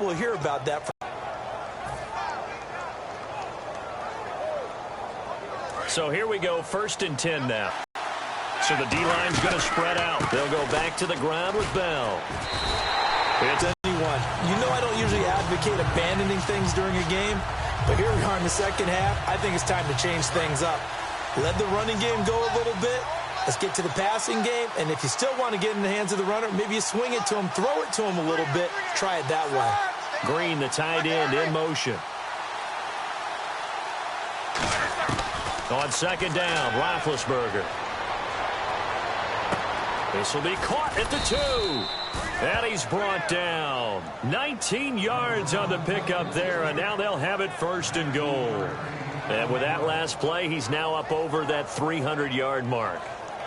we'll hear about that. So here we go, 1st and 10 now. So the D-line's going to spread out. They'll go back to the ground with Bell. It's anyone. You know I don't usually advocate abandoning things during a game, but here we are in the second half. I think it's time to change things up. Let the running game go a little bit. Let's get to the passing game, and if you still want to get in the hands of the runner, maybe you swing it to him, throw it to him a little bit, try it that way. Green, the tight end, in motion. On 2nd down, Roethlisberger. This will be caught at the 2. And he's brought down. 19 yards on the pickup there, and now they'll have it 1st and goal. And with that last play, he's now up over that 300-yard mark.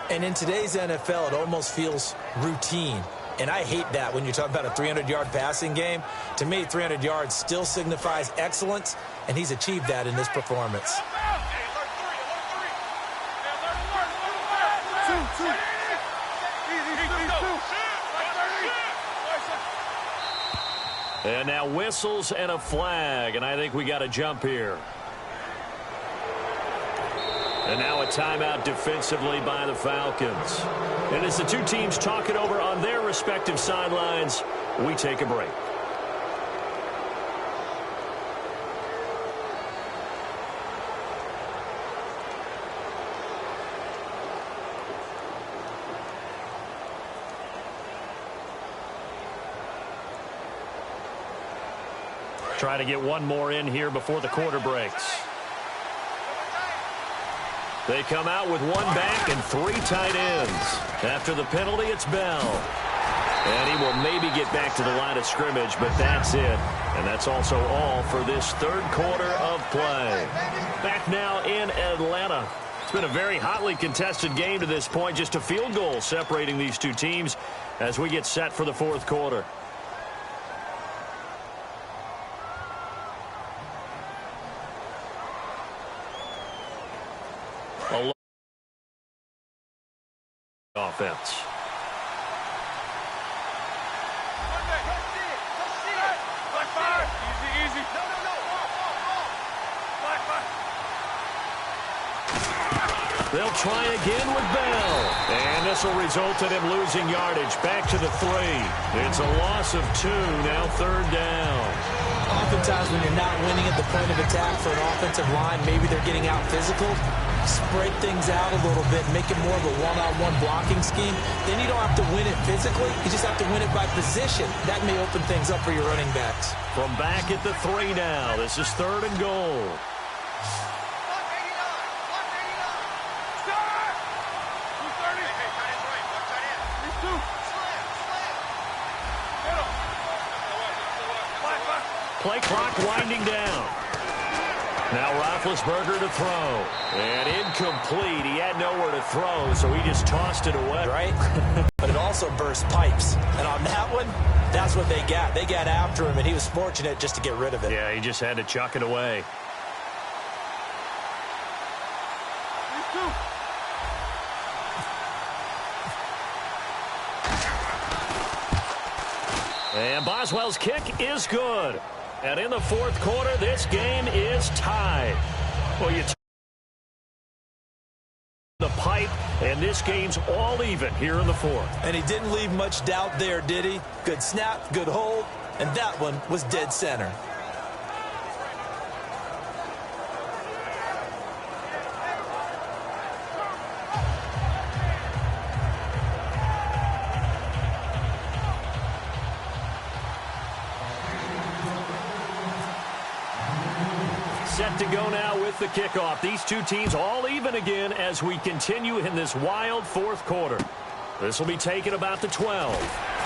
And in today's NFL, it almost feels routine. And I hate that when you talk about a 300-yard passing game. To me, 300 yards still signifies excellence, and he's achieved that in this performance. And now whistles and a flag, and I think we got a jump here. And now a timeout defensively by the Falcons. And as the two teams talk it over on their respective sidelines, we take a break. Try to get one more in here before the quarter breaks. They come out with one back and 3 tight ends. After the penalty, it's Bell. And he will maybe get back to the line of scrimmage, but that's it. And that's also all for this 3rd quarter of play. Back now in Atlanta. It's been a very hotly contested game to this point. Just a field goal separating these two teams as we get set for the 4th quarter. Offense. They'll try again with Bell. And this will result in him losing yardage. Back to the 3. It's a loss of 2. Now 3rd down. Oftentimes when you're not winning at the point of attack for an offensive line, maybe they're getting out physical. Spread things out a little bit, make it more of a one-on-one blocking scheme. Then you don't have to win it physically. You just have to win it by position. That may open things up for your running backs. From back at the 3 now. This is 3rd and goal. Play clock winding down. Now Roethlisberger to throw. And incomplete. He had nowhere to throw, so he just tossed it away. Right? But it also burst pipes. And on that one, that's what they got. They got after him, and he was fortunate just to get rid of it. Yeah, he just had to chuck it away. And Boswell's kick is good. And in the 4th quarter, this game is tied. Well, you the pipe, and this game's all even here in the 4th. And he didn't leave much doubt there, did he? Good snap, good hold, and that one was dead center. Set to go now with the kickoff. These two teams all even again as we continue in this wild 4th quarter. This will be taken about the 12.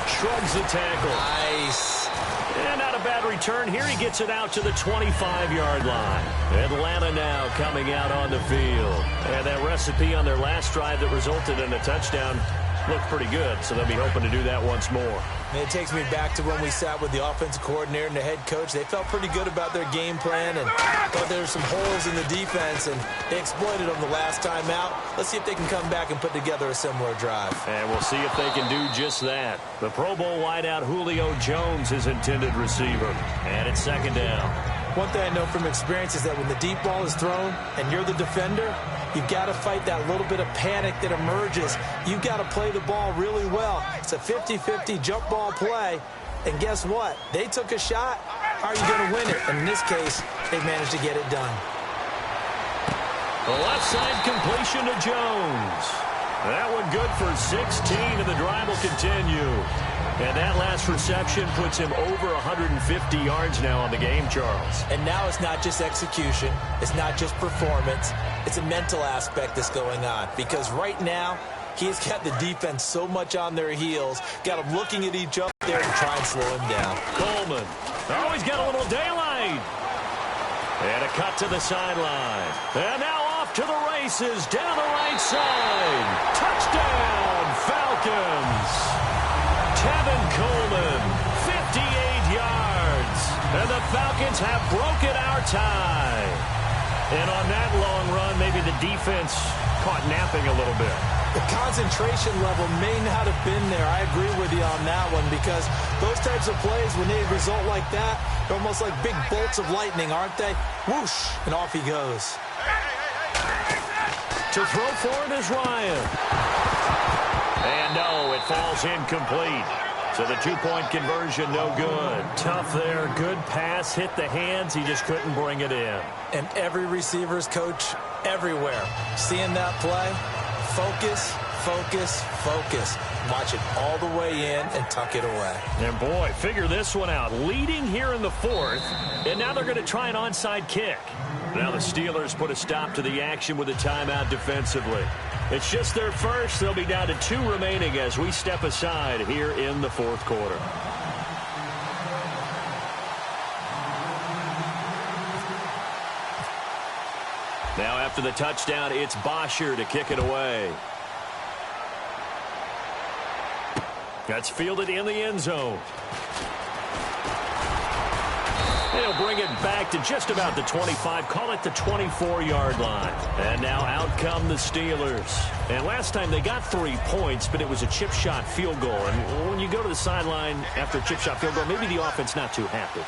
Shrugs the tackle. Nice. And not a bad return here. He gets it out to the 25-yard line. Atlanta now coming out on the field. And that recipe on their last drive that resulted in a touchdown looked pretty good, so they'll be hoping to do that once more. And it takes me back to when we sat with the offensive coordinator and the head coach. They felt pretty good about their game plan and thought there were some holes in the defense, and they exploited them the last time out. Let's see if they can come back and put together a similar drive. And we'll see if they can do just that. The Pro Bowl wideout Julio Jones is intended receiver. And it's second down. One thing I know from experience is that when the deep ball is thrown and you're the defender, you've got to fight that little bit of panic that emerges. You've got to play the ball really well. It's a 50-50 jump ball play. And guess what? They took a shot. How are you going to win it? And in this case, they managed to get it done. The left side completion to Jones. That one good for 16, and the drive will continue. And that last reception puts him over 150 yards now on the game, Charles. And now it's not just execution. It's not just performance. It's a mental aspect that's going on. Because right now, he's got the defense so much on their heels, got them looking at each other there to try and slow him down. Coleman. Oh, he's got a little daylight. And a cut to the sideline. And now off to the races down the right side. Touchdown, Falcons. Tevin Coleman, 58 yards. And the Falcons have broken our tie. And on that long run, maybe the defense caught napping a little bit. The concentration level may not have been there. I agree with you on that one, because those types of plays, when they result like that, they're almost like big bolts of lightning, aren't they? Whoosh, and off he goes. To throw for it is Ryan. And no, it falls incomplete. So the two-point conversion, no good. Tough there, good pass, hit the hands, he just couldn't bring it in. And every receiver's coach everywhere, seeing that play, focus, focus, focus. Watch it all the way in and tuck it away. And boy, figure this one out. Leading here in the fourth, and now they're going to try an onside kick. Now the Steelers put a stop to the action with a timeout defensively. It's just their first. They'll be down to 2 remaining as we step aside here in the fourth quarter. Now after the touchdown, it's Bosher to kick it away. That's fielded in the end zone. They'll bring it back to just about the 25, call it the 24-yard line. And now out come the Steelers. And last time they got 3 points, but it was a chip shot field goal. And when you go to the sideline after a chip shot field goal, maybe the offense not too happy.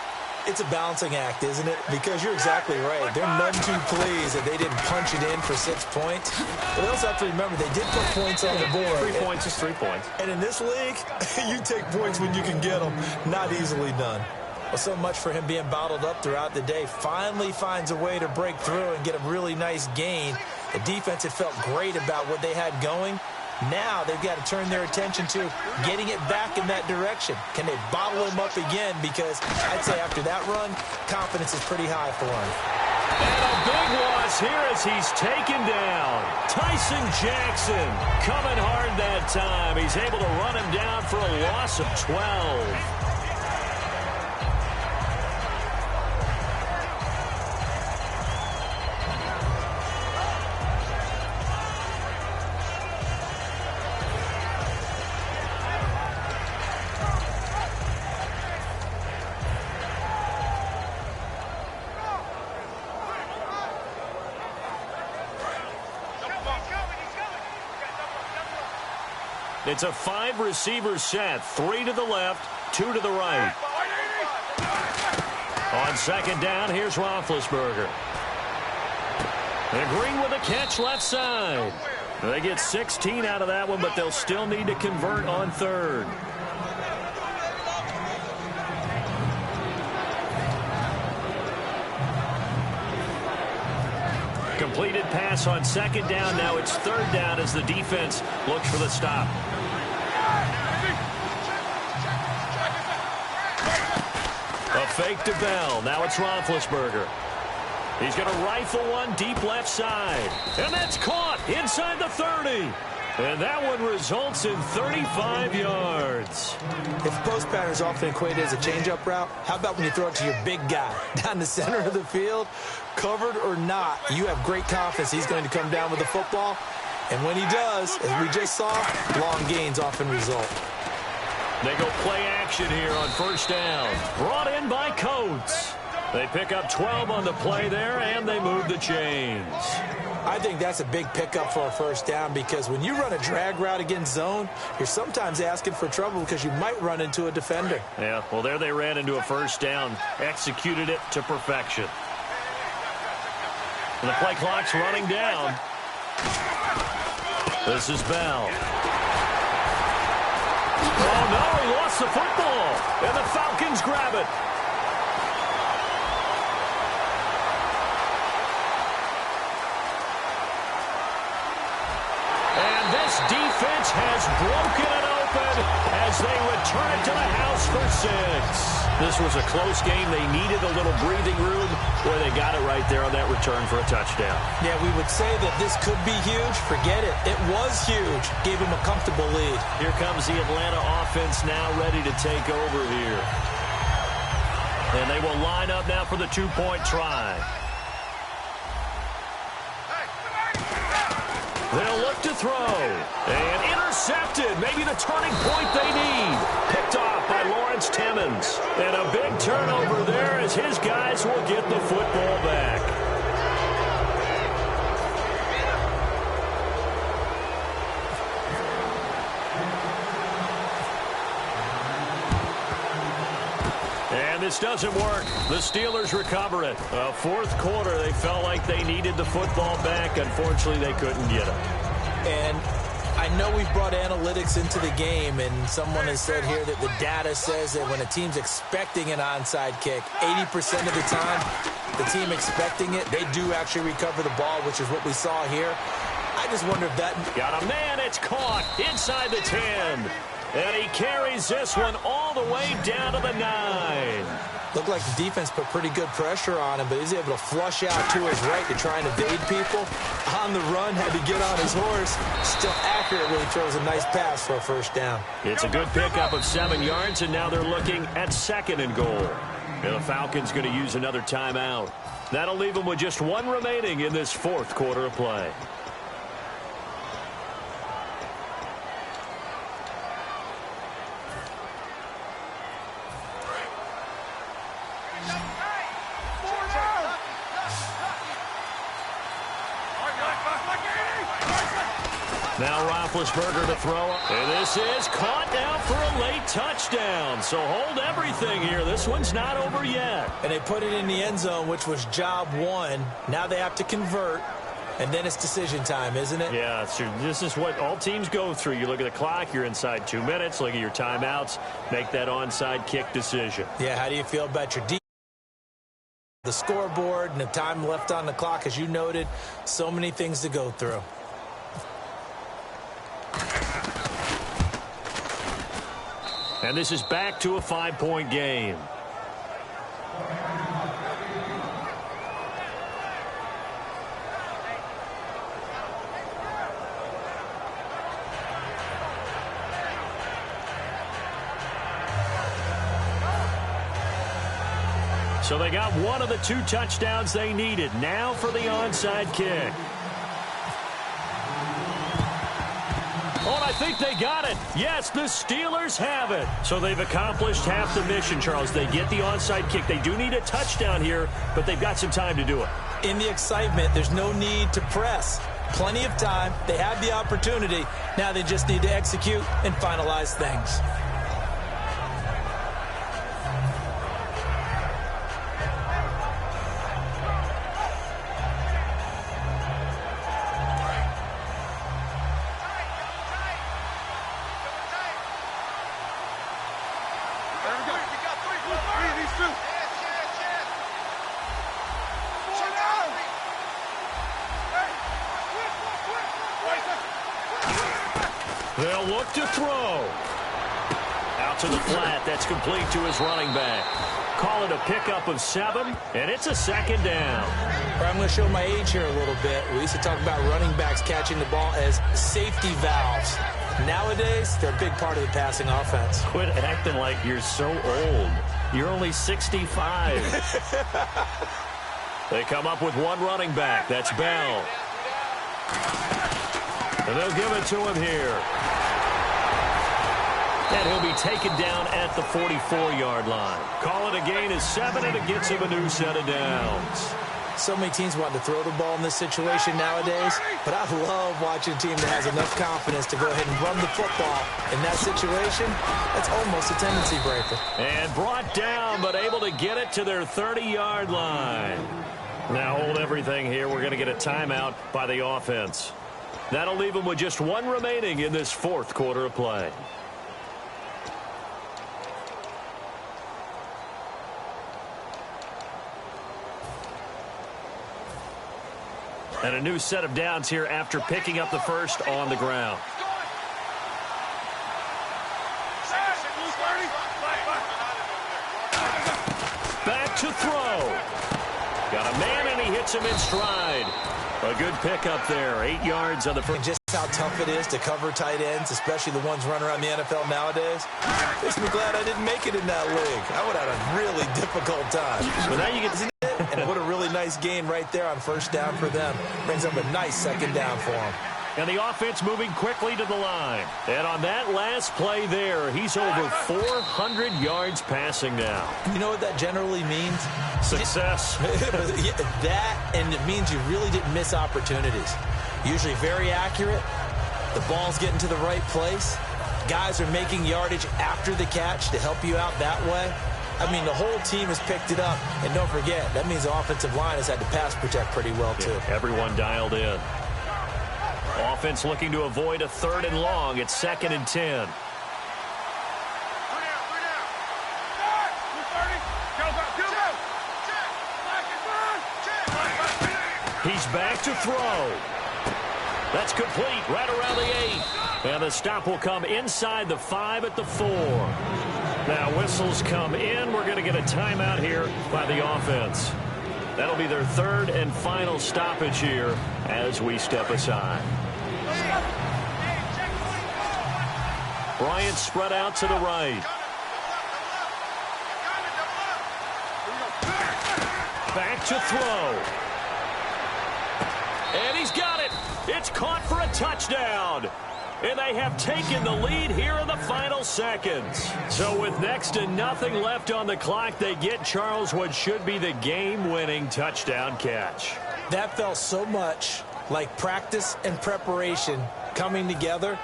It's a balancing act, isn't it? Because you're exactly right. They're none too pleased that they didn't punch it in for 6 points. But they also have to remember they did put points on the board. 3 points is 3 points. And in this league, you take points when you can get them. Not easily done. Well, so much for him being bottled up throughout the day. Finally finds a way to break through and get a really nice gain. The defense had felt great about what they had going. Now they've got to turn their attention to getting it back in that direction. Can they bottle him up again? Because I'd say after that run, confidence is pretty high for him. And a big loss here as he's taken down. Tyson Jackson coming hard that time. He's able to run him down for a loss of 12. It's a 5-receiver set, 3 to the left, 2 to the right. On second down, here's Roethlisberger. And Green with a catch left side. They get 16 out of that one, but they'll still need to convert on third. Completed pass on second down. Now it's third down as the defense looks for the stop. A fake to Bell. Now it's Roethlisberger. He's going to rifle one deep left side. And that's caught inside the 30. And that one results in 35 yards. If post pattern is often equated as a change-up route, how about when you throw it to your big guy down the center of the field? Covered or not, you have great confidence he's going to come down with the football And when he does, as we just saw, long gains often result. They go play action here on first down. Brought in by Coates. They pick up 12 on the play there, and they move the chains. I think that's a big pickup for a first down because when you run a drag route against zone, you're sometimes asking for trouble because you might run into a defender. Yeah, well, there they ran into a first down, executed it to perfection. And the play clock's running down. This is Bell. Oh, no, he lost the football, and the Falcons grab it. Defense has broken it open as they return it to the house for 6. This was a close game. They needed a little breathing room where they got it right there on that return for a touchdown. Yeah, we would say that this could be huge. Forget it. It was huge. Gave him a comfortable lead. Here comes the Atlanta offense now ready to take over here. And they will line up now for the 2-point try. They'll look to throw. And intercepted. Maybe the turning point they need. Picked off by Lawrence Timmons. And a big turnover there as his guys will get the football back. And this doesn't work. The Steelers recover it. Fourth quarter, they felt like they needed the football back. Unfortunately, they couldn't get it. And I know we've brought analytics into the game, and someone has said here that the data says that when a team's expecting an onside kick, 80% of the time, the team expecting it, they do actually recover the ball, which is what we saw here. I just wonder if that... Got a man, it's caught inside the 10. And he carries this one all the way down to the 9. Looked like the defense put pretty good pressure on him, but he's able to flush out to his right to try and evade people. On the run, had to get on his horse. Still accurately throws a nice pass for a first down. It's a good pickup of 7 yards, and now they're looking at 2nd and goal. And the Falcons going to use another timeout. That'll leave them with just 1 remaining in this fourth quarter of play. Now Roethlisberger to throw. And this is caught now for a late touchdown. So hold everything here. This one's not over yet. And they put it in the end zone, which was job 1. Now they have to convert. And then it's decision time, isn't it? Yeah, this is what all teams go through. You look at the clock, you're inside 2 minutes. Look at your timeouts. Make that onside kick decision. Yeah, how do you feel about your defense? The scoreboard and the time left on the clock, as you noted, so many things to go through. And this is back to a 5-point game. So they got one of the 2 touchdowns they needed. Now for the onside kick. Oh, and I think they got it. Yes, the Steelers have it. So they've accomplished half the mission, Charles. They get the onside kick. They do need a touchdown here, but they've got some time to do it. In the excitement, there's no need to press. Plenty of time. They have the opportunity. Now they just need to execute and finalize things. They'll look to throw. Out to the flat. That's complete to his running back. Call it a pickup of 7, and it's a 2nd down. I'm going to show my age here a little bit. We used to talk about running backs catching the ball as safety valves. Nowadays, they're a big part of the passing offense. Quit acting like you're so old. You're only 65. They come up with 1 running back. That's Bell. And they'll give it to him here. And he'll be taken down at the 44-yard line. Call it a gain of 7, and it gets him a new set of downs. So many teams want to throw the ball in this situation nowadays, but I love watching a team that has enough confidence to go ahead and run the football. In that situation, that's almost a tendency breaker. And brought down, but able to get it to their 30-yard line. Now hold everything here. We're going to get a timeout by the offense. That'll leave them with just one remaining in this fourth quarter of play. And a new set of downs here after picking up the first on the ground. Back to throw. Got a man, and he hits him in stride. A good pickup there. 8 yards on the first. And just how tough it is to cover tight ends, especially the ones running around the NFL nowadays. Makes me glad I didn't make it in that league. I would have had a really difficult time. So now you get to and what a really nice gain right there on first down for them. Brings up a nice second down for them. And the offense moving quickly to the line. And on that last play there, he's over 400 yards passing now. You know what that generally means? Success. That, and it means you really didn't miss opportunities. Usually very accurate. The ball's getting to the right place. Guys are making yardage after the catch to help you out that way. I mean, the whole team has picked it up. And don't forget, that means the offensive line has had to pass protect pretty well, too. Yeah, everyone dialed in. Offense looking to avoid a 3rd and long. It's 2nd and 10. He's back to throw. That's complete right around the 8. And the stop will come inside the 5 at the 4. Now whistles come in. We're going to get a timeout here by the offense. That'll be their 3rd and final stoppage here as we step aside. Bryant spread out to the right. Back to throw. And he's got it. It's caught for a touchdown. And they have taken the lead here in the final seconds. So with next to nothing left on the clock, they get Charles what should be the game-winning touchdown catch. That felt so much like practice and preparation coming together.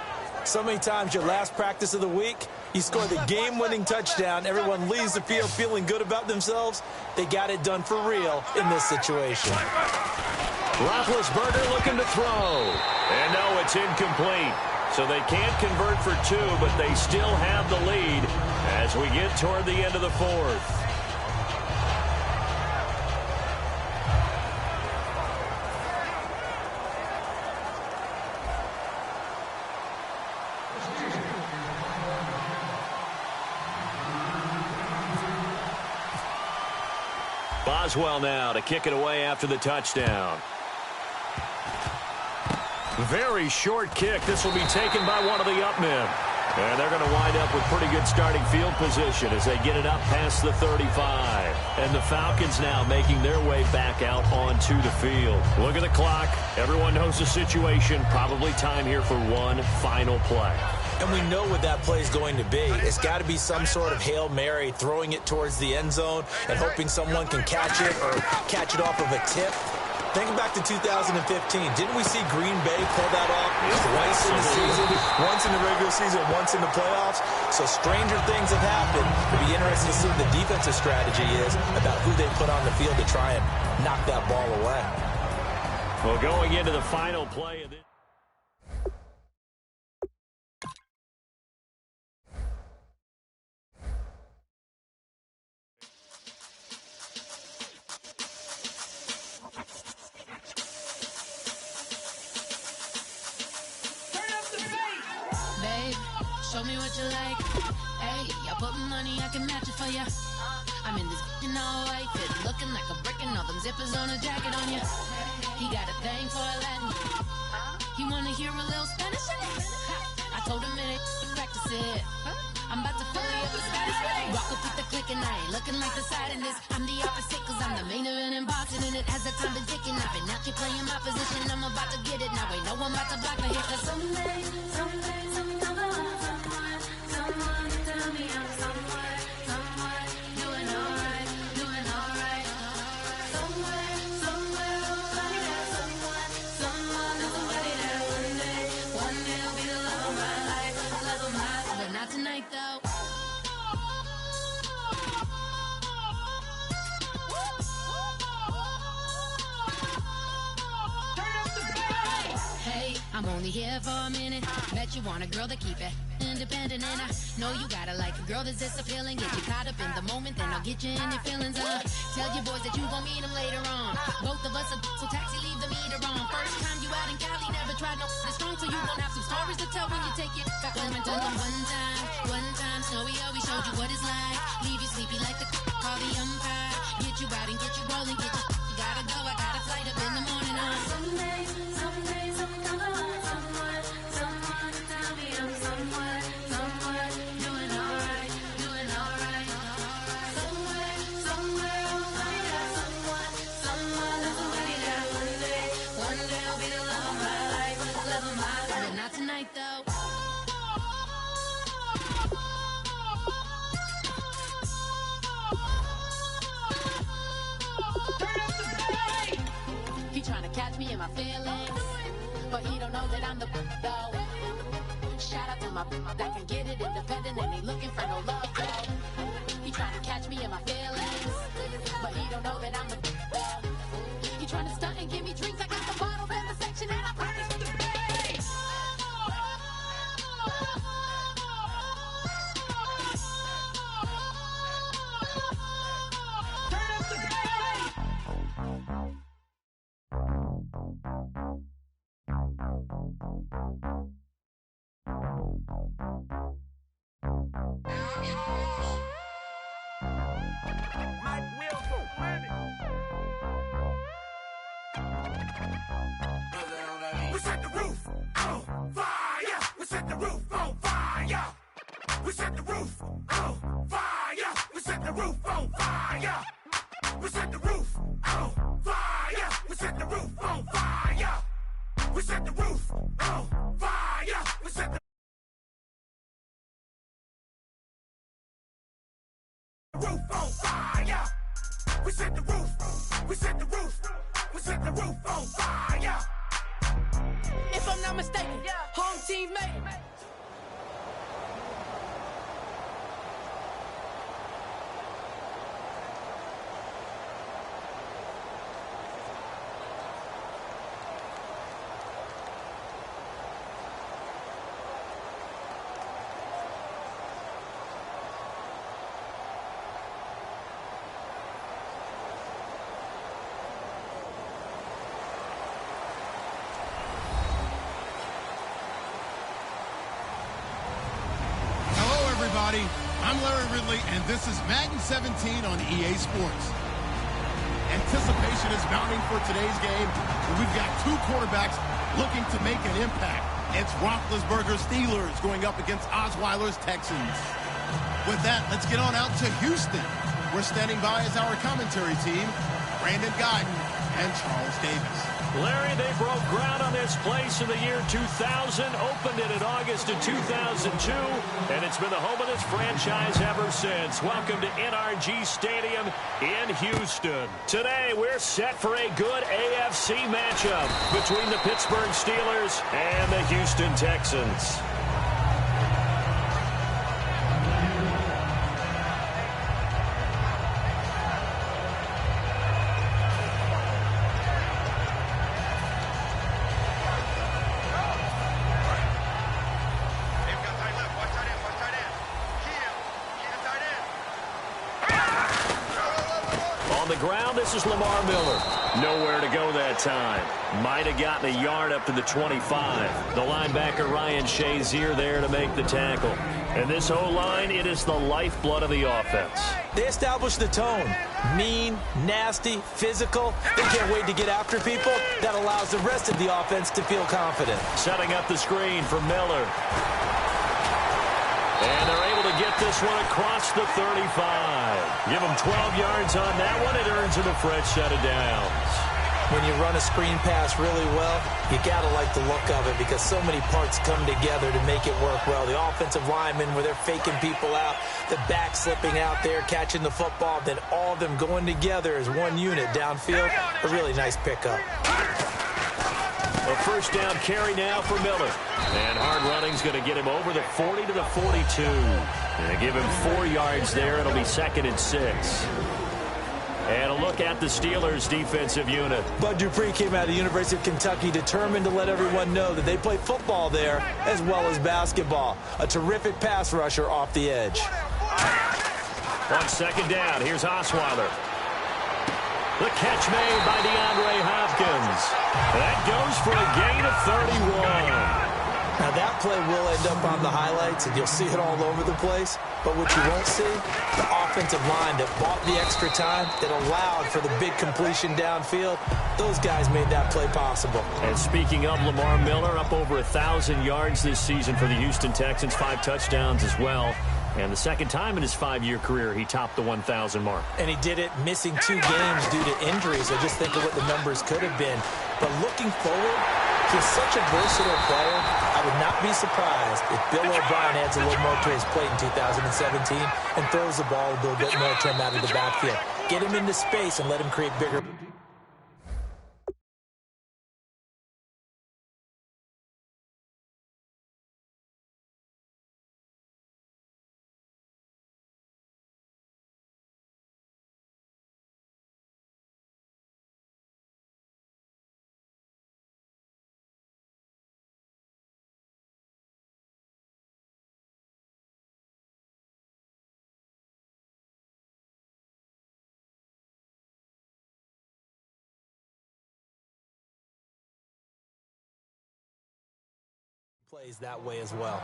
So many times your last practice of the week, you score the game-winning touchdown. Everyone leaves the field feeling good about themselves. They got it done for real in this situation. Roethlisberger looking to throw. And no, it's incomplete. So they can't convert for 2, but they still have the lead as we get toward the end of the 4th. Boswell now to kick it away after the touchdown. Very short kick. This will be taken by one of the up men. And they're going to wind up with pretty good starting field position as they get it up past the 35. And the Falcons now making their way back out onto the field. Look at the clock. Everyone knows the situation. Probably time here for one final play. And we know what that play is going to be. It's got to be some sort of Hail Mary, throwing it towards the end zone and hoping someone can catch it or catch it off of a tip. Think back to 2015. Didn't we see Green Bay pull that off twice in the season? Once in the regular season, once in the playoffs. So stranger things have happened. It'll be interesting to see what the defensive strategy is about who they put on the field to try and knock that ball away. Well, going into the final play of this. Show me what you like. Hey, I put money, I can match it for ya. I'm in this all white fit, looking like a brick and all them zippers on a jacket on ya. He got a thing for a Latin. He wanna hear a little Spanish? I told him it ain't practice it. I'm about to fully up the Scottish. Rock up with the click and I ain't looking like the side in this. I'm the opposite cause I'm the main event in boxing and it has a time been ticking. I've been out keep playing my position, I'm about to get it. Now ain't no one about to block the hit. Cause someday, I'm gonna find someone to tell me I'm someone doing alright. Somewhere, somebody that someone is somebody that one day will be the love of my life, but not tonight though. Hey, I'm only here for a minute. Bet you want a girl to keep it independent, and I know you gotta like a girl that's this appealing. Get you caught up in the moment, then I'll get you in your feelings. Tell your boys that you gon' meet them later on. Both of us are so taxi, leave the meter on. First time you out in Cali, never tried no this strong, so you gon' have some stories to tell when you take it back home and tell them one time, Snowy always showed you what it's like. Leave you sleepy like the call the umpire. Get you out and get you rolling, get you gotta go. I got a flight up in the morning on someday, I'm gonna find someone to tell me I'm someone doing alright. Somewhere, somebody that someone is somebody that one day will be the love of my life, but not tonight though. He tryna catch me in my feelings, but he don't know that I'm the though. Shout out to my that can get it independent and ain't looking for no love though. He tryna catch me in my feelings, but he don't know that I'm the though. He tryna stunt and give me drinks. I got the bottles in the section and I promise to pay. We set the roof on fire. We set the roof on fire. We set the roof on fire. We set the roof on fire. We set the roof on fire. We set the roof on fire. We set the roof on fire. We set the roof on fire. We set the roof. We set the roof. We set the roof on fire. If I'm not mistaken, home team made it. I'm Larry Ridley, and this is Madden 17 on EA Sports. Anticipation is mounting for today's game. We've got two quarterbacks looking to make an impact. It's Roethlisberger's Steelers going up against Osweiler's Texans. With that, let's get on out to Houston. We're standing by as our commentary team, Brandon Guyton and Charles Davis. Larry, they broke ground on this place in the year 2000, opened it in August of 2002, and it's been the home of this franchise ever since. Welcome to NRG Stadium in Houston. Today, we're set for a good AFC matchup between the Pittsburgh Steelers and the Houston Texans. This is Lamar Miller. Nowhere to go that time. Might have gotten a yard up to the 25. The linebacker Ryan Shazier there to make the tackle. And this O-line, it is the lifeblood of the offense. They established the tone. Mean, nasty, physical. They can't wait to get after people. That allows the rest of the offense to feel confident. Setting up the screen for Miller. And they're able to get this one across the 35. Give them 12 yards on that one. It earns them a fresh set of downs. When you run a screen pass really well, you got to like the look of it because so many parts come together to make it work well. The offensive linemen, where they're faking people out, the back slipping out there, catching the football, then all of them going together as one unit downfield. A really nice pickup. A first down carry now for Miller. And hard running's going to get him over the 40 to the 42. And give him 4 yards there. It'll be 2nd and 6. And a look at the Steelers' defensive unit. Bud Dupree came out of the University of Kentucky determined to let everyone know that they play football there as well as basketball. A terrific pass rusher off the edge. On 2nd down, here's Osweiler. The catch made by DeAndre Hopkins. That goes for a gain of 31. Now that play will end up on the highlights, and you'll see it all over the place. But what you won't see, the offensive line that bought the extra time, that allowed for the big completion downfield, those guys made that play possible. And speaking of Lamar Miller, up over 1,000 yards this season for the Houston Texans, 5 touchdowns as well. And the second time in his 5-year career, he topped the 1,000 mark. And he did it missing 2 games due to injuries. So just think of what the numbers could have been. But looking forward, he's such a versatile player. I would not be surprised if Bill O'Brien adds a little more to his plate in 2017 and throws the ball a little bit more to him out of the backfield. Get him into space and let him create bigger. Plays that way as well.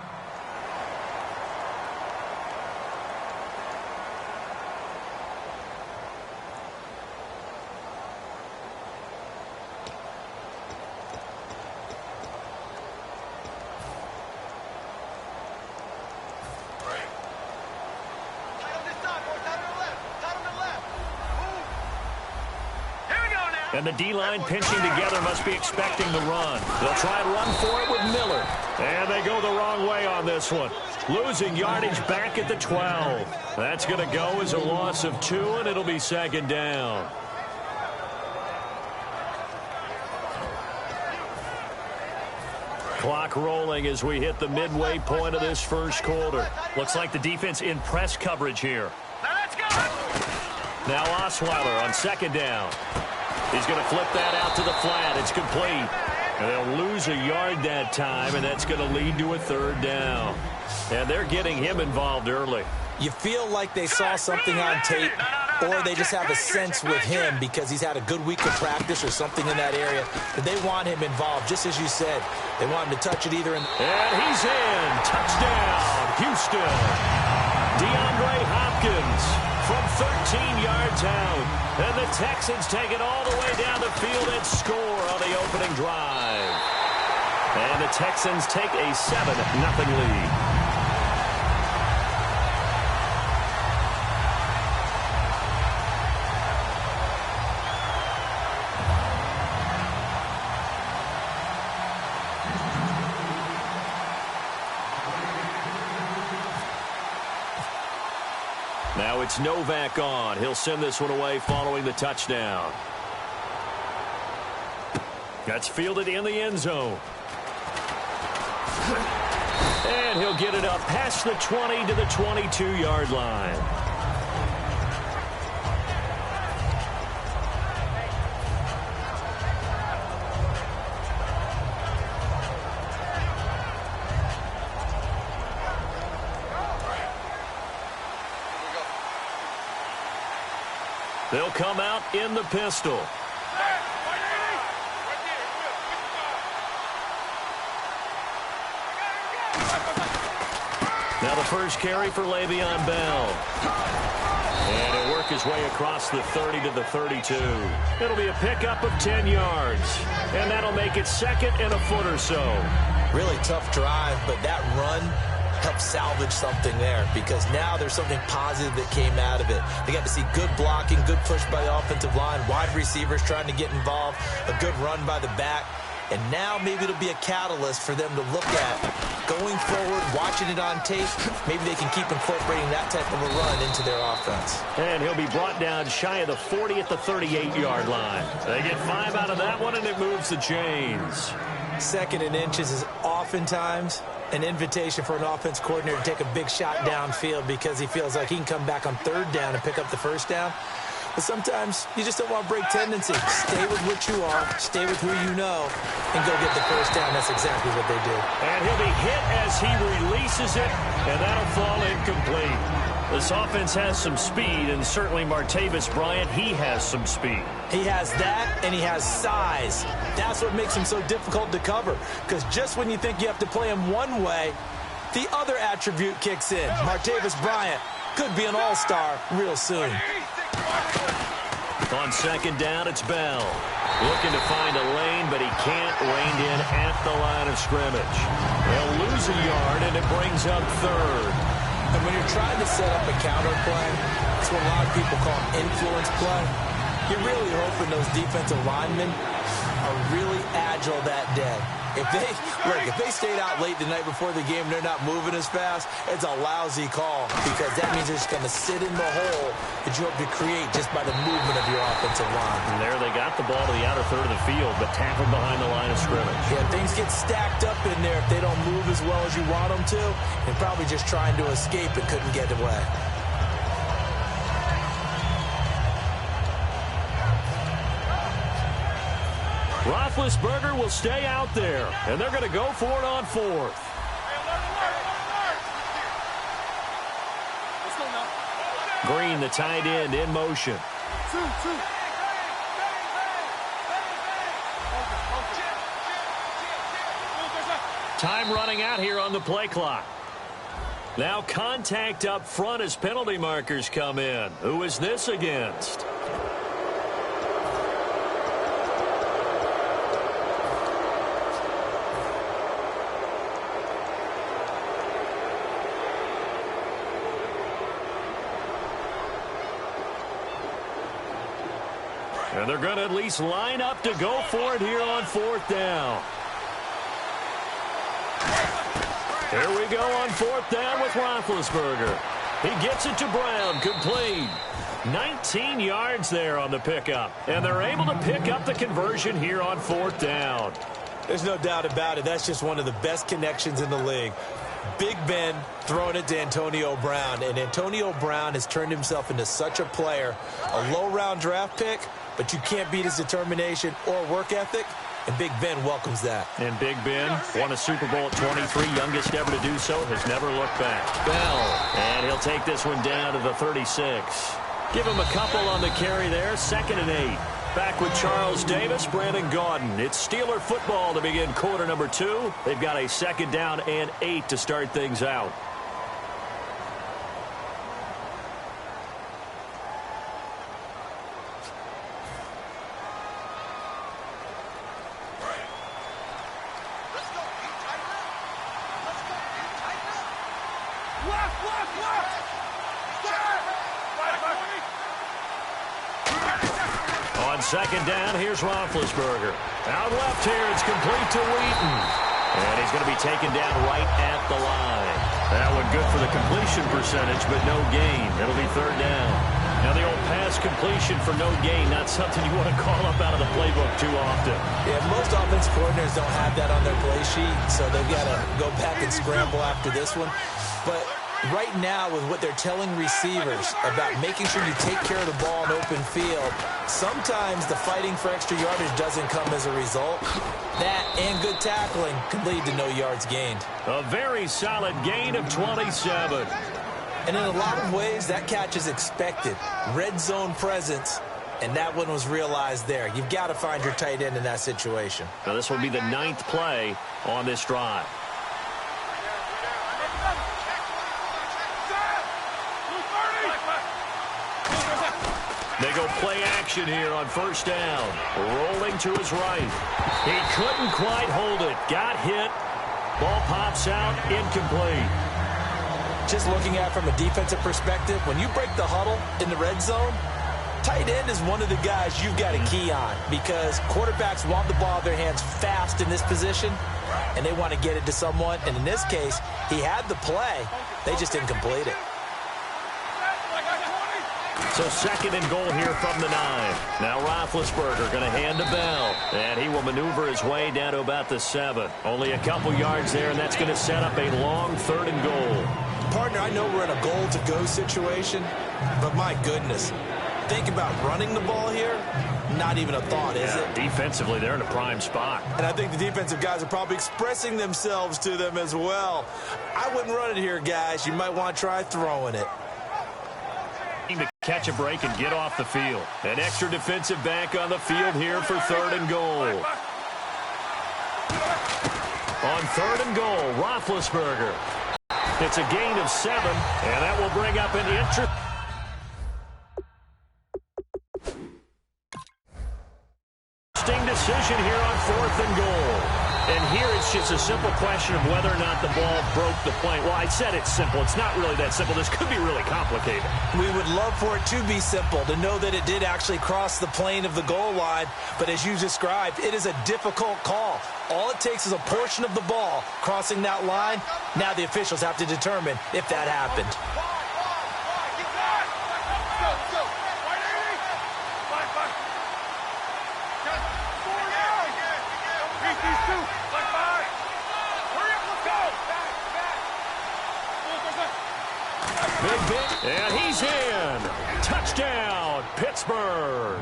And the D-line pinching together must be expecting the run. They'll try and run for it with Miller. And they go the wrong way on this one. Losing yardage back at the 12. That's going to go as a loss of 2, and it'll be 2nd down. Clock rolling as we hit the midway point of this first quarter. Looks like the defense in press coverage here. Now Osweiler on 2nd down. He's going to flip that out to the flat. It's complete. And they'll lose a yard that time, and that's going to lead to a 3rd down. And they're getting him involved early. You feel like they saw something on tape, or they just have a sense with him because he's had a good week of practice or something in that area, that they want him involved, just as you said. They want him to touch it either in... And he's in. Touchdown, Houston. DeAndre Hopkins from 13 yards out. And the Texans take it all the way down the field and score on the opening drive. And the Texans take a 7-0 lead. Now it's Novak on. He'll send this one away following the touchdown. That's fielded in the end zone. And he'll get it up past the 20 to the 22-yard line. They'll come out in the pistol. Now the first carry for Le'Veon Bell. And he'll work his way across the 30 to the 32. It'll be a pickup of 10 yards. And that'll make it 2nd and a foot or so. Really tough drive, but that run help salvage something there, because now there's something positive that came out of it. They got to see good blocking, good push by the offensive line, wide receivers trying to get involved, a good run by the back. And now maybe it'll be a catalyst for them to look at going forward, watching it on tape. Maybe they can keep incorporating that type of a run into their offense. And he'll be brought down shy of the 40 at the 38-yard line. They get 5 out of that one, and it moves the chains. 2nd and inches is oftentimes an invitation for an offense coordinator to take a big shot downfield because he feels like he can come back on 3rd down and pick up the 1st down. But sometimes you just don't want to break tendency. Stay with what you are, stay with who you know, and go get the 1st down. That's exactly what they do. And he'll be hit as he releases it, and that'll fall incomplete. This offense has some speed, and certainly Martavis Bryant, he has some speed. He has that, and he has size. That's what makes him so difficult to cover, because just when you think you have to play him one way, the other attribute kicks in. Martavis Bryant could be an all-star real soon. On 2nd down, it's Bell. Looking to find a lane, but he can't. Reined in at the line of scrimmage. They'll lose a yard, and it brings up 3rd. And when you're trying to set up a counter play, it's what a lot of people call influence play. You're really hoping those defensive linemen are really agile that day. If they stayed out late the night before the game and they're not moving as fast, it's a lousy call, because that means they're just going to sit in the hole that you hope to create just by the movement of your offensive line. And there they got the ball to the outer 3rd of the field, but tackled behind the line of scrimmage. Yeah, things get stacked up in there if they don't move as well as you want them to, and probably just trying to escape and couldn't get away. Roethlisberger will stay out there, and they're going to go for it on 4th. Green, the tight end, in motion. Time running out here on the play clock. Now contact up front as penalty markers come in. Who is this against? And they're going to at least line up to go for it here on 4th down. Here we go on 4th down with Roethlisberger. He gets it to Brown, complete. 19 yards there on the pickup. And they're able to pick up the conversion here on 4th down. There's no doubt about it. That's just one of the best connections in the league. Big Ben throwing it to Antonio Brown. And Antonio Brown has turned himself into such a player. A low-round draft pick, but you can't beat his determination or work ethic. And Big Ben welcomes that. And Big Ben won a Super Bowl at 23, youngest ever to do so, has never looked back. Bell, and he'll take this one down to the 36. Give him a couple on the carry there, 2nd and 8. Back with Charles Davis, Brandon Gaudin. It's Steeler football to begin quarter number 2. They've got a 2nd down and 8 to start things out. On 2nd down, here's Roethlisberger. Out left here, it's complete to Wheaton. And he's going to be taken down right at the line. That one good for the completion percentage, but no gain. It'll be 3rd down. Now the old pass completion for no gain, not something you want to call up out of the playbook too often. Yeah, most offense coordinators don't have that on their play sheet, so they've got to go back and scramble after this one. But right now, with what they're telling receivers about making sure you take care of the ball in open field, sometimes the fighting for extra yardage doesn't come as a result. That and good tackling can lead to no yards gained. A very solid gain of 27. And in a lot of ways, that catch is expected. Red zone presence, and that one was realized there. You've got to find your tight end in that situation. Now this will be the 9th play on this drive. They go play action here on 1st down. Rolling to his right. He couldn't quite hold it. Got hit. Ball pops out. Incomplete. just looking at it from a defensive perspective, when you break the huddle in the red zone, tight end is one of the guys you've got to key on because quarterbacks want the ball in their hands fast in this position, and they want to get it to someone. And in this case, he had the play. They just didn't complete it. So second and goal here from the 9. Now Roethlisberger going to hand to Bell. And he will maneuver his way down to about the 7. Only a couple yards there, and that's going to set up a long 3rd and goal. Partner, I know we're in a goal-to-go situation, but my goodness. Think about running the ball here. Not even a thought, is it? Defensively, they're in a prime spot. And I think the defensive guys are probably expressing themselves to them as well. I wouldn't run it here, guys. You might want to try throwing it. To catch a break and get off the field. An extra defensive back on the field here for 3rd and goal. On 3rd and goal, Roethlisberger. It's a gain of 7, and that will bring up an interesting decision here on 4th and goal. And here it's just a simple question of whether or not the ball broke the plane. Well, I said it's simple. It's not really that simple. This could be really complicated. We would love for it to be simple, to know that it did actually cross the plane of the goal line. But as you described, it is a difficult call. All it takes is a portion of the ball crossing that line. Now the officials have to determine if that happened. And he's in. Touchdown, Pittsburgh.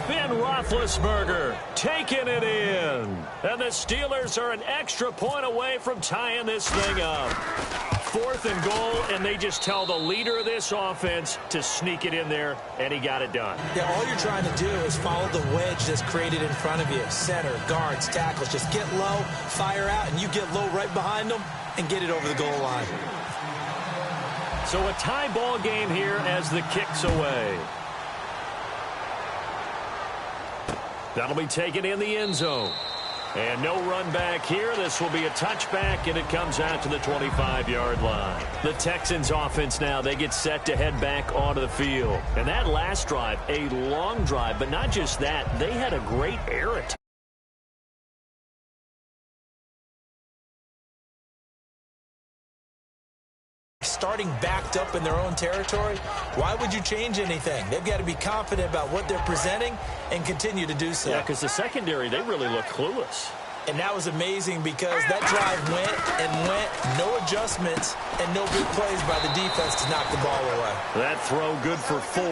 Ben Roethlisberger taking it in. And the Steelers are an extra point away from tying this thing up. 4th and goal, and they just tell the leader of this offense to sneak it in there, and he got it done. Yeah, all you're trying to do is follow the wedge that's created in front of you. Center, guards, tackles. Just get low, fire out, and you get low right behind them and get it over the goal line. So a tie ball game here as the kick's away. That'll be taken in the end zone. And no run back here. This will be a touchback, and it comes out to the 25-yard line. The Texans offense now, they get set to head back onto the field. And that last drive, a long drive, but not just that. They had a great air attack. Starting backed up in their own territory, why would you change anything? They've got to be confident about what they're presenting and continue to do so. Yeah, because the secondary, they really look clueless. And that was amazing because that drive went and went, no adjustments, and no big plays by the defense to knock the ball away. That throw good for 4.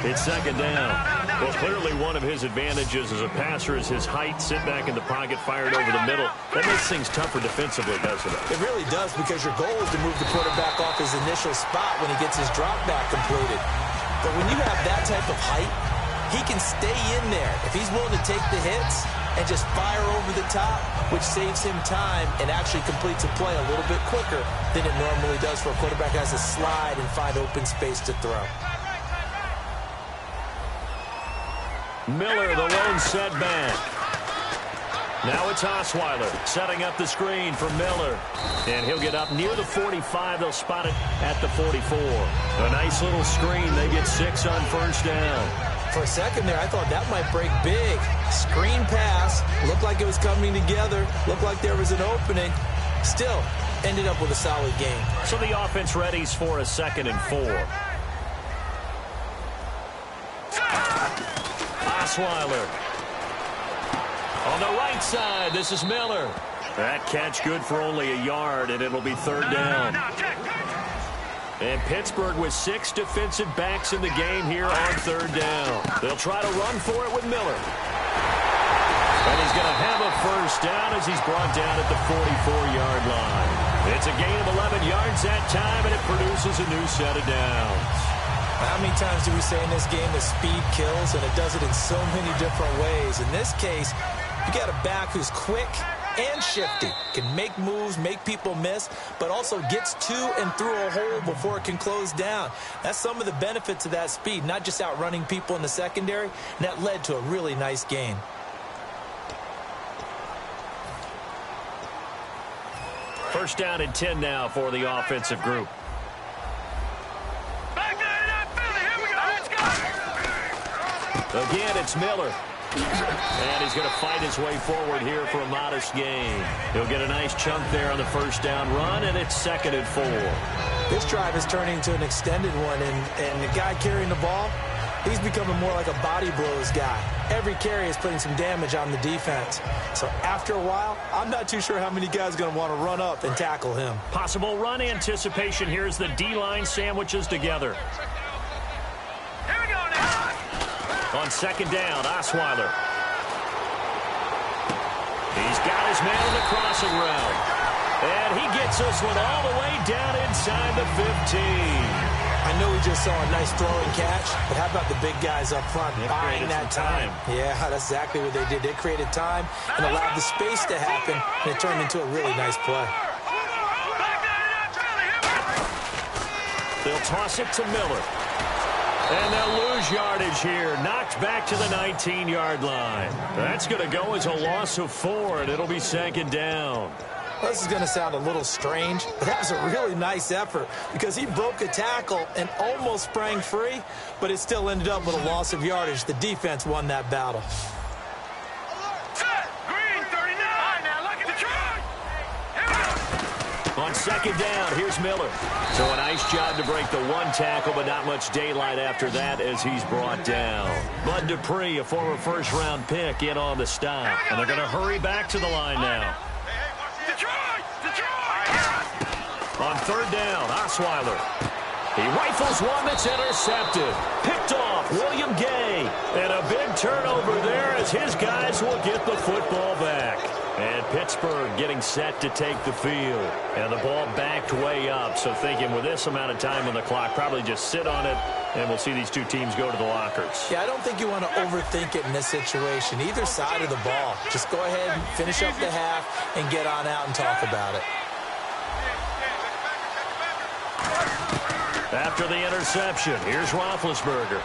It's 2nd down. Well, clearly one of his advantages as a passer is his height. Sit back in the pocket, fired over the middle. That makes things tougher defensively, doesn't it? It really does because your goal is to move the quarterback off his initial spot when he gets his drop back completed. But when you have that type of height, he can stay in there. If he's willing to take the hits and just fire over the top, which saves him time and actually completes a play a little bit quicker than it normally does for a quarterback who has to slide and find open space to throw. Miller, the lone setback. Now it's Osweiler setting up the screen for Miller. And he'll get up near the 45. They'll spot it at the 44. A nice little screen. They get 6 on 1st down. For a second there, I thought that might break big. Screen pass. Looked like it was coming together. Looked like there was an opening. Still, ended up with a solid game. So the offense readies for a 2nd and 4. Osweiler. On the right side, this is Miller. That catch good for only a yard, and it'll be 3rd down. And Pittsburgh with 6 defensive backs in the game here on 3rd down. They'll try to run for it with Miller. And he's going to have a 1st down as he's brought down at the 44-yard line. It's a gain of 11 yards that time, and it produces a new set of downs. How many times do we say in this game that speed kills, and it does it in so many different ways? In this case, you got a back who's quick and shifty, can make moves, make people miss, but also gets to and through a hole before it can close down. That's some of the benefits of that speed, not just outrunning people in the secondary, and that led to a really nice gain. First down and 10 now for the offensive group. Again, it's Miller. And he's going to fight his way forward here for a modest gain. He'll get a nice chunk there on the first down run, and it's 2nd and 4. This drive is turning into an extended one, and the guy carrying the ball, he's becoming more like a body blows guy. Every carry is putting some damage on the defense. So after a while, I'm not too sure how many guys are going to want to run up and tackle him. Possible run anticipation here as the D-line sandwiches together. Here we go now. On 2nd down, Osweiler. He's got his man on the crossing route. And he gets this one all the way down inside the 15. I know we just saw a nice throwing catch, but how about the big guys up front buying that time? Yeah, that's exactly what they did. They created time and allowed the space to happen, and it turned into a really nice play. They'll toss it to Miller. And they'll lose yardage here. Knocked back to the 19-yard line. That's going to go as a loss of 4, and it'll be 2nd down. Well, this is going to sound a little strange, but that was a really nice effort because he broke a tackle and almost sprang free, but it still ended up with a loss of yardage. The defense won that battle. Green 39. Now look at the try. On 2nd down, here's Miller. So a nice job to break the one tackle, but not much daylight after that as he's brought down. Bud Dupree, a former first-round pick, in on the stop. And they're going to hurry back to the line now. On 3rd down, Osweiler. He rifles one that's intercepted. Picked off, William Gay. And a big turnover there as his guys will get the football back. And Pittsburgh getting set to take the field. And the ball backed way up. So thinking with this amount of time on the clock, probably just sit on it, and we'll see these two teams go to the lockers. Yeah, I don't think you want to overthink it in this situation. Either side of the ball. Just go ahead and finish up the half and get on out and talk about it. After the interception, here's Roethlisberger.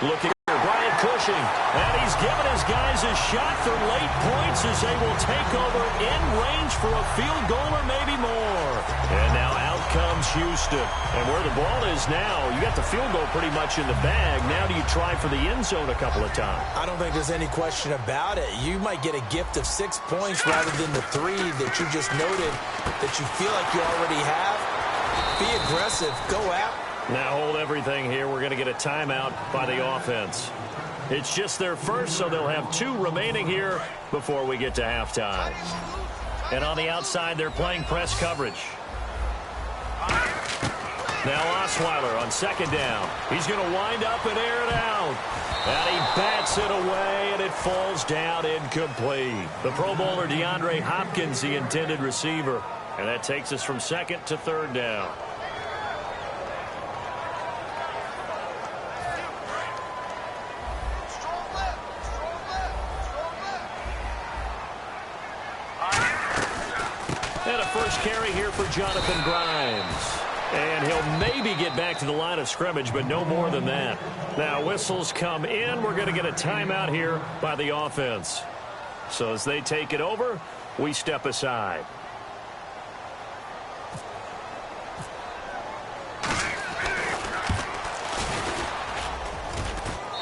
Looking for Brian Cushing. And he's given his guys a shot for late points as they will take over in range for a field goal or maybe more. And now out comes Houston. And where the ball is now, you got the field goal pretty much in the bag. Now do you try for the end zone a couple of times? I don't think there's any question about it. You might get a gift of 6 points rather than the 3 that you just noted that you feel like you already have. Be aggressive. Go out. Now hold everything here. We're going to get a timeout by the offense. It's just their first, so they'll have 2 remaining here before we get to halftime. And on the outside, they're playing press coverage. Now Osweiler on 2nd down. He's going to wind up and air it out. And he bats it away, and it falls down incomplete. The Pro Bowler DeAndre Hopkins, the intended receiver. And that takes us from 2nd to 3rd down. And a first carry here for Jonathan Grimes. And he'll maybe get back to the line of scrimmage, but no more than that. Now whistles come in. We're going to get a timeout here by the offense. So as they take it over, we step aside.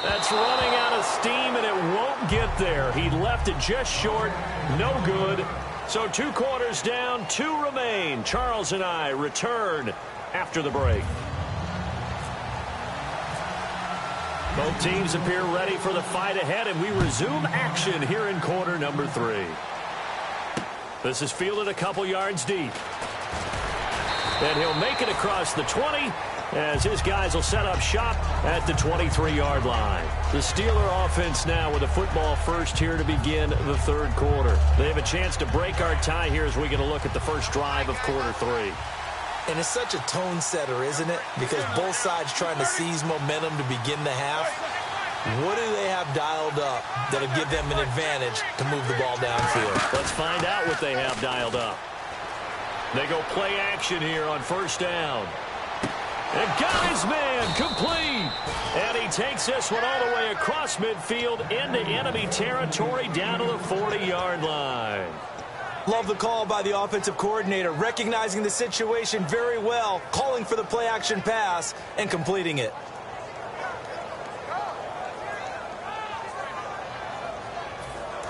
That's running out of steam, and it won't get there. He left it just short. No good. So 2 quarters down, 2 remain. Charles and I return after the break. Both teams appear ready for the fight ahead, and we resume action here in quarter number 3. This is fielded a couple yards deep. And he'll make it across the 20 as his guys will set up shop at the 23-yard line. The Steeler offense now with a football first here to begin the 3rd quarter. They have a chance to break our tie here as we get a look at the first drive of quarter 3. And it's such a tone setter, isn't it? Because both sides trying to seize momentum to begin the half. What do they have dialed up that'll give them an advantage to move the ball downfield? Let's find out what they have dialed up. They go play action here on 1st down. And got his man complete. And he takes this one all the way across midfield into enemy territory down to the 40-yard line. Love the call by the offensive coordinator, recognizing the situation very well, calling for the play-action pass and completing it.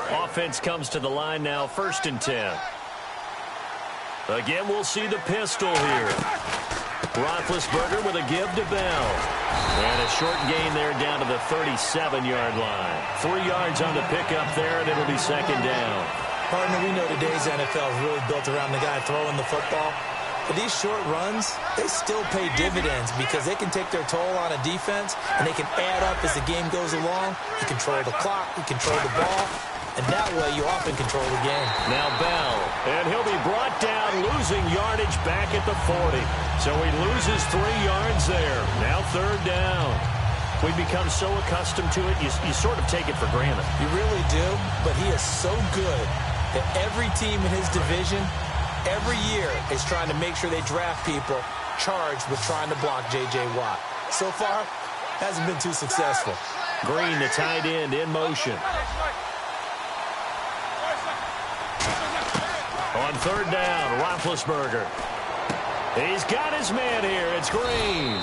Offense comes to the line now, 1st and 10. Again, we'll see the pistol here. Roethlisberger with a give to Bell. And a short gain there down to the 37-yard line. 3 yards on the pickup there, and it'll be 2nd down. Partner, we know today's NFL is really built around the guy throwing the football. But these short runs, they still pay dividends because they can take their toll on a defense, and they can add up as the game goes along. You control the clock, you control the ball, and that way you often control the game. Now Bell, and he'll be brought down, losing yardage back at the 40. So he loses 3 yards there. Now 3rd down. We become so accustomed to it, you sort of take it for granted. You really do, but he is so good that every team in his division every year is trying to make sure they draft people charged with trying to block J.J. Watt. So far, hasn't been too successful. Green, the tight end, in motion. On 3rd down, Roethlisberger. He's got his man here. It's Green.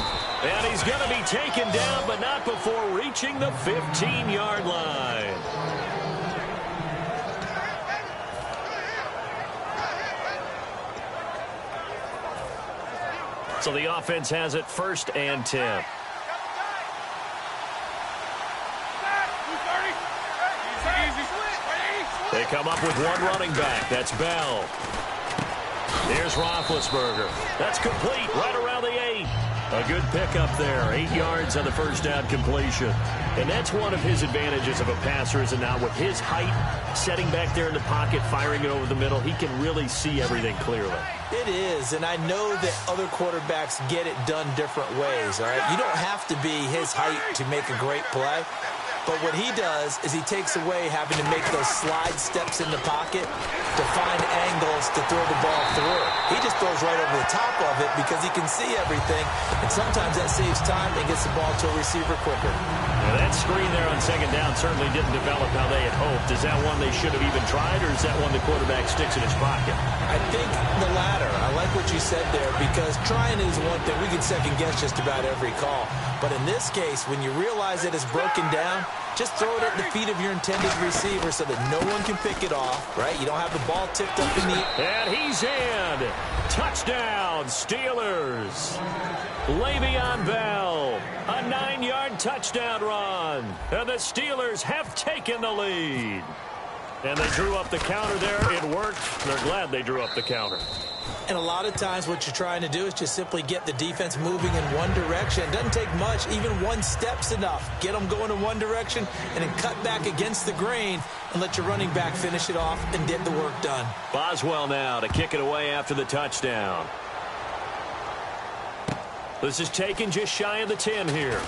And he's going to be taken down, but not before reaching the 15-yard line. So the offense has it 1st and 10. They come up with one running back. That's Bell. Here's Roethlisberger. That's complete right around the 8. A good pickup there. 8 yards on the 1st down completion. And that's one of his advantages of a passer, is it not? With his height, setting back there in the pocket, firing it over the middle, he can really see everything clearly. It is, and I know that other quarterbacks get it done different ways, all right? You don't have to be his height to make a great play. But what he does is he takes away having to make those slide steps in the pocket to find angles to throw the ball through. He just throws right over the top of it because he can see everything, and sometimes that saves time and gets the ball to a receiver quicker. Now that screen there on 2nd down certainly didn't develop how they had hoped. Is that one they should have even tried, or is that one the quarterback sticks in his pocket? I think the latter. I like what you said there, because trying is one thing. We can second-guess just about every call. But in this case, when you realize that it's broken down, just throw it at the feet of your intended receiver so that no one can pick it off, right? You don't have the ball tipped up in the air. And he's in. Touchdown, Steelers. Le'Veon Bell, a 9-yard touchdown run. And the Steelers have taken the lead. And they drew up the counter there. It worked. They're glad they drew up the counter. And a lot of times what you're trying to do is just simply get the defense moving in one direction. It doesn't take much. Even one step's enough. Get them going in one direction and then cut back against the grain and let your running back finish it off and get the work done. Boswell now to kick it away after the touchdown. This is taken just shy of the 10 here.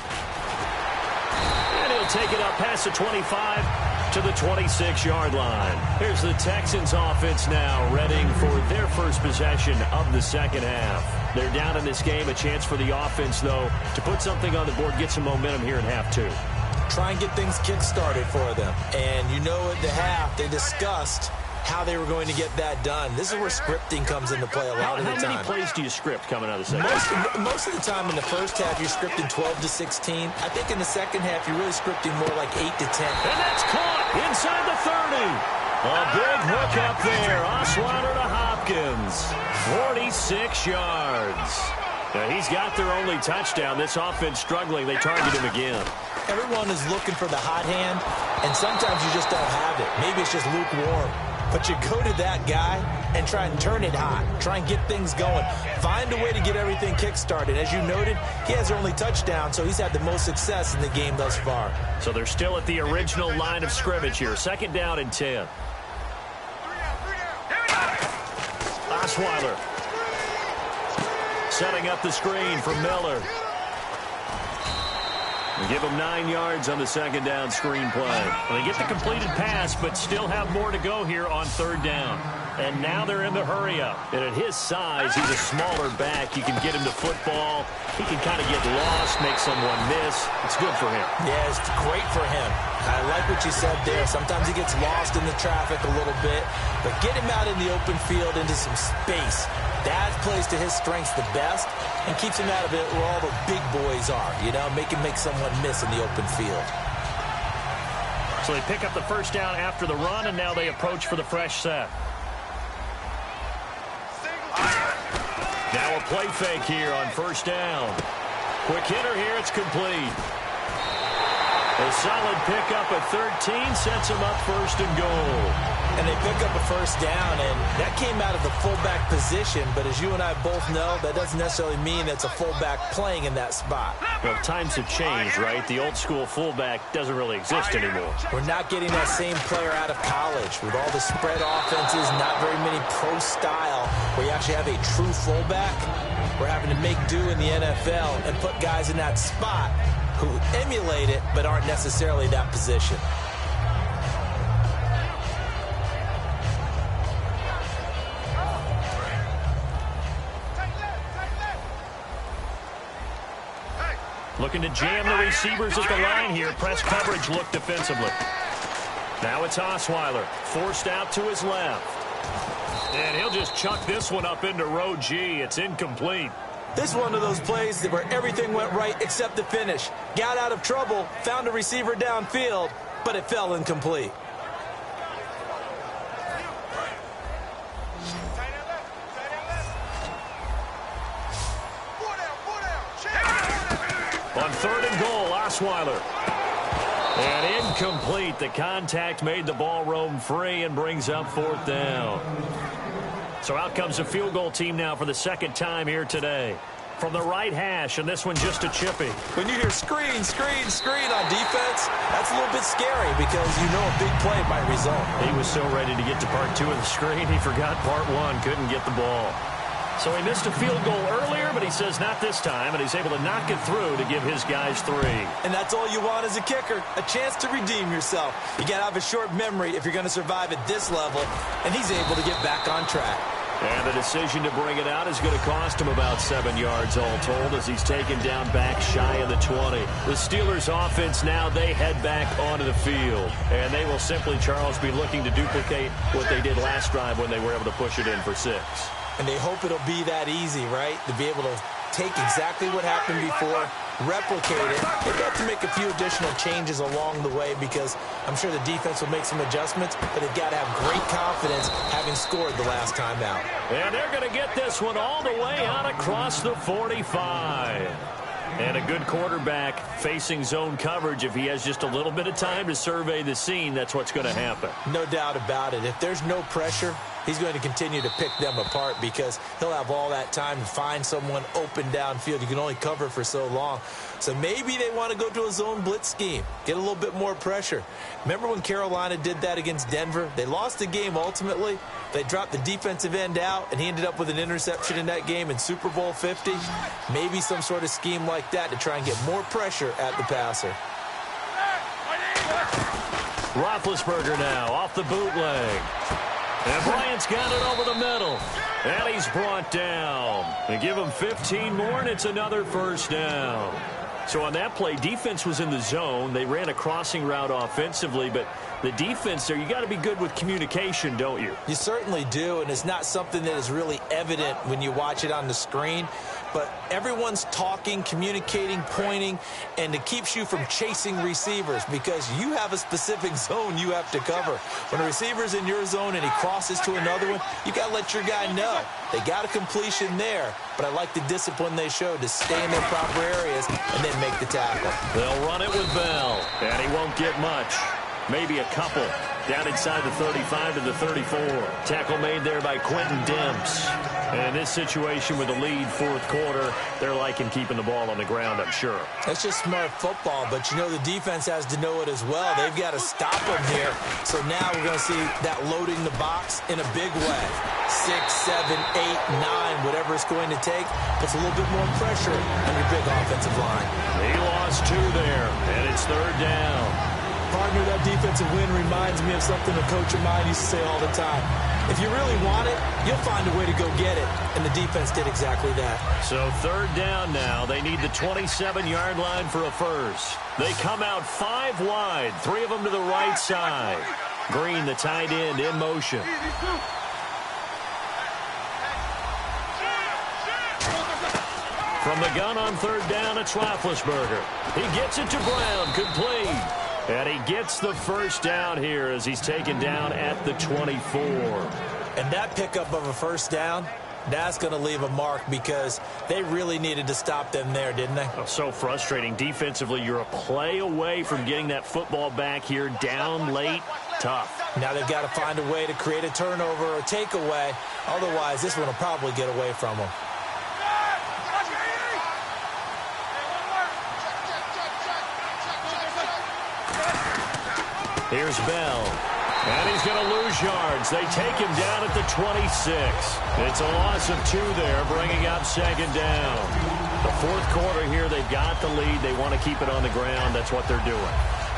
And he'll take it up past the 25 to the 26-yard line. Here's the Texans offense now, readying for their first possession of the 2nd half. They're down in this game. A chance for the offense, though, to put something on the board, get some momentum here in half 2. Try and get things kick-started for them. And you know at the half, they discussed how they were going to get that done. This is where scripting comes into play a lot of the time. How many plays do you script coming out of the 2nd half? Most of the time in the 1st half, you're scripting 12 to 16. I think in the 2nd half, you're really scripting more like 8 to 10. And that's caught inside the 30. A big hook up there. Osweiler to Hopkins. 46 yards. Now, he's got their only touchdown. This offense struggling. They target him again. Everyone is looking for the hot hand, and sometimes you just don't have it. Maybe it's just lukewarm. But you go to that guy and try and turn it hot. Try and get things going. Find a way to get everything kick-started. As you noted, he has their only touchdown, so he's had the most success in the game thus far. So they're still at the original line of scrimmage here. 2nd down and 10. Osweiler setting up the screen for Miller. And give them 9 yards on the 2nd down screen play. Well, they get the completed pass, but still have more to go here on 3rd down. And now they're in the hurry-up. And at his size, he's a smaller back. You can get him to football. He can kind of get lost, make someone miss. It's good for him. Yeah, it's great for him. I like what you said there. Sometimes he gets lost in the traffic a little bit. But get him out in the open field into some space. That plays to his strengths the best and keeps him out of it where all the big boys are. You know, make him make someone miss in the open field. So they pick up the first down after the run, and now they approach for the fresh set. Now a play fake here on first down. Quick hitter here, it's complete. A solid pickup at 13 sets him up first and goal. And they pick up a first down, and that came out of the fullback position. But as you and I both know, that doesn't necessarily mean it's a fullback playing in that spot. Well, times have changed, right? The old school fullback doesn't really exist anymore. We're not getting that same player out of college. With all the spread offenses, not very many pro style, where you actually have a true fullback. We're having to make do in the NFL and put guys in that spot who emulate it but aren't necessarily that position. Looking to jam the receivers at the line here. Press coverage look defensively. Now it's Osweiler. Forced out to his left. And he'll just chuck this one up into row G. It's incomplete. This is one of those plays where everything went right except the finish. Got out of trouble, found a receiver downfield, but it fell incomplete. On third and goal, Osweiler. And incomplete. The contact made the ball roam free and brings up fourth down. So out comes a field goal team now for the second time here today. From the right hash, and this one just a chippy. When you hear screen, screen, screen on defense, that's a little bit scary because you know a big play might result. He was so ready to get to part two of the screen, he forgot part one, couldn't get the ball. So he missed a field goal earlier, but he says not this time, and he's able to knock it through to give his guys three. And that's all you want as a kicker, a chance to redeem yourself. You got to have a short memory if you're going to survive at this level, and he's able to get back on track. And the decision to bring it out is going to cost him about 7 yards all told as he's taken down back shy of the 20. The Steelers offense now, they head back onto the field. And they will simply, Charles, be looking to duplicate what they did last drive when they were able to push it in for 6. And they hope it'll be that easy, right? To be able to take exactly what happened before, replicate it. They've got to make a few additional changes along the way because I'm sure the defense will make some adjustments, but they've got to have great confidence having scored the last time out. And they're going to get this one all the way out across the 45. And a good quarterback facing zone coverage. If he has just a little bit of time to survey the scene, that's what's going to happen. No doubt about it. If there's no pressure, he's going to continue to pick them apart because he'll have all that time to find someone open downfield. You can only cover for so long. So maybe they want to go to a zone blitz scheme, get a little bit more pressure. Remember when Carolina did that against Denver? They lost the game ultimately. They dropped the defensive end out, and he ended up with an interception in that game in Super Bowl 50. Maybe some sort of scheme like that to try and get more pressure at the passer. Roethlisberger now off the bootleg. And Bryant's got it over the middle. And he's brought down. They give him 15 more, and it's another first down. So on that play, defense was in the zone. They ran a crossing route offensively, but the defense there, you got to be good with communication, don't you? You certainly do, and it's not something that is really evident when you watch it on the screen. But everyone's talking, communicating, pointing, and it keeps you from chasing receivers because you have a specific zone you have to cover. When a receiver's in your zone and he crosses to another one, you got to let your guy know. They got a completion there, but I like the discipline they showed to stay in their proper areas and then make the tackle. They'll run it with Bell, and he won't get much. Maybe a couple. Down inside the 35 to the 34. Tackle made there by Quentin Demps. And in this situation with the lead fourth quarter, they're liking keeping the ball on the ground, I'm sure. That's just smart football, but you know the defense has to know it as well. They've got to stop them here. So now we're going to see that loading the box in a big way. 6, 7, 8, 9, whatever it's going to take, puts a little bit more pressure on your big offensive line. He lost 2 there, and it's third down. Partner, that defensive win reminds me of something a coach of mine used to say all the time. If you really want it, you'll find a way to go get it. And the defense did exactly that. So third down now. They need the 27-yard line for a first. They come out 5 wide, 3 of them to the right side. Green, the tight end, in motion. From the gun on third down, it's Roethlisberger. He gets it to Brown, complete. And he gets the first down here as he's taken down at the 24. And that pickup of a first down, that's going to leave a mark because they really needed to stop them there, didn't they? Oh, so frustrating. Defensively, you're a play away from getting that football back here down late. Tough. Now they've got to find a way to create a turnover or takeaway. Otherwise, this one will probably get away from them. Here's Bell. And he's going to lose yards. They take him down at the 26. It's a loss of 2 there, bringing up second down. The fourth quarter here, they've got the lead. They want to keep it on the ground. That's what they're doing.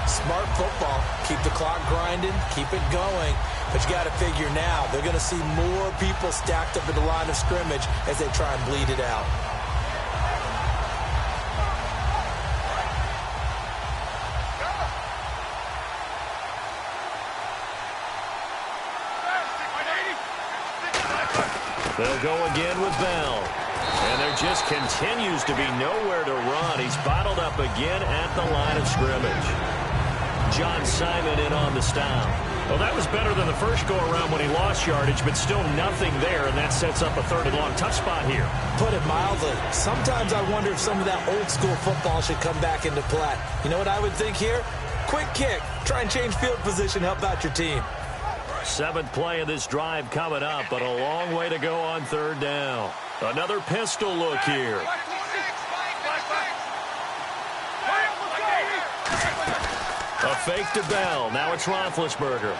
Smart football. Keep the clock grinding. Keep it going. But you got to figure now, they're going to see more people stacked up at the line of scrimmage as they try and bleed it out. They'll go again with Bell. And there just continues to be nowhere to run. He's bottled up again at the line of scrimmage. John Simon in on the stop. Well, that was better than the first go-around when he lost yardage, but still nothing there, and that sets up a third and long. Tough spot here. Put it mildly. Sometimes I wonder if some of that old-school football should come back into play. You know what I would think here? Quick kick. Try and change field position, help out your team. 7th play of this drive coming up, but a long way to go on third down. Another pistol look here. A fake to Bell. Now it's Roethlisberger.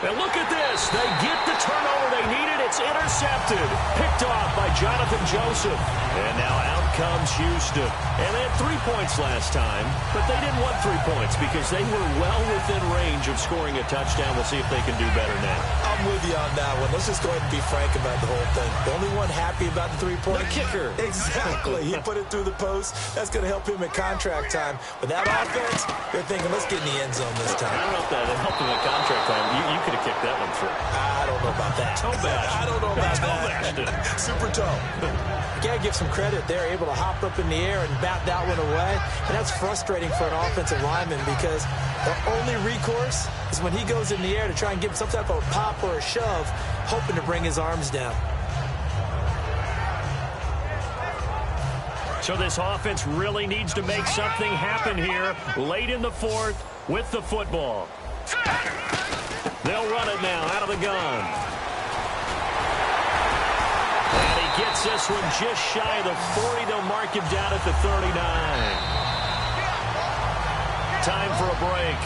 And look at this. They get the turnover they needed. It's intercepted. Picked off by Jonathan Joseph. And now out comes Houston. And they had 3 points last time, but they didn't want 3 points because they were well within range of scoring a touchdown. We'll see if they can do better now. I'm with you on that one. Let's just go ahead and be frank about the whole thing. The only one happy about the 3-point? The kicker. Exactly. He put it through the post. That's going to help him at contract time. But that offense, they're thinking, let's get in the end zone this time. I don't know if that helped him at contract time. You could have kicked that one through. I don't know about that. I don't know about that. Super toe. You got to give some credit. They're able to hop up in the air and bat that one away. And that's frustrating for an offensive lineman because the only recourse is when he goes in the air to try and give some type of a pop or a shove, hoping to bring his arms down. So this offense really needs to make something happen here late in the fourth with the football. They'll run it now out of the gun. And he gets this one just shy of the 40. They'll mark him down at the 39. Time for a break.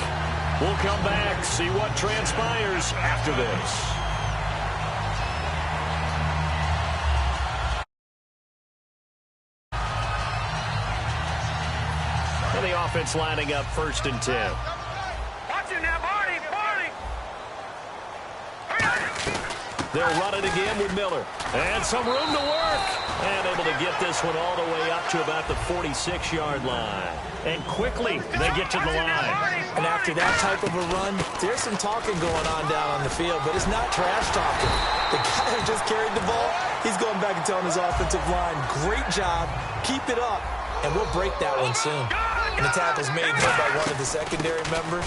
We'll come back, see what transpires after this. And the offense lining up 1st and 10. Watch it now, Barney! They'll run it again with Miller. And some room to work. And able to get this one all the way up to about the 46-yard line. And quickly, they get to the line. And after that type of a run, there's some talking going on down on the field, but it's not trash talking. The guy who just carried the ball, he's going back and telling his offensive line, great job, keep it up, and we'll break that one soon. And the tackle's made here by one of the secondary members,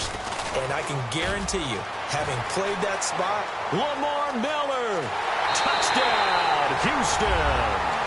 and I can guarantee you, having played that spot, Lamar Miller, touchdown, Houston.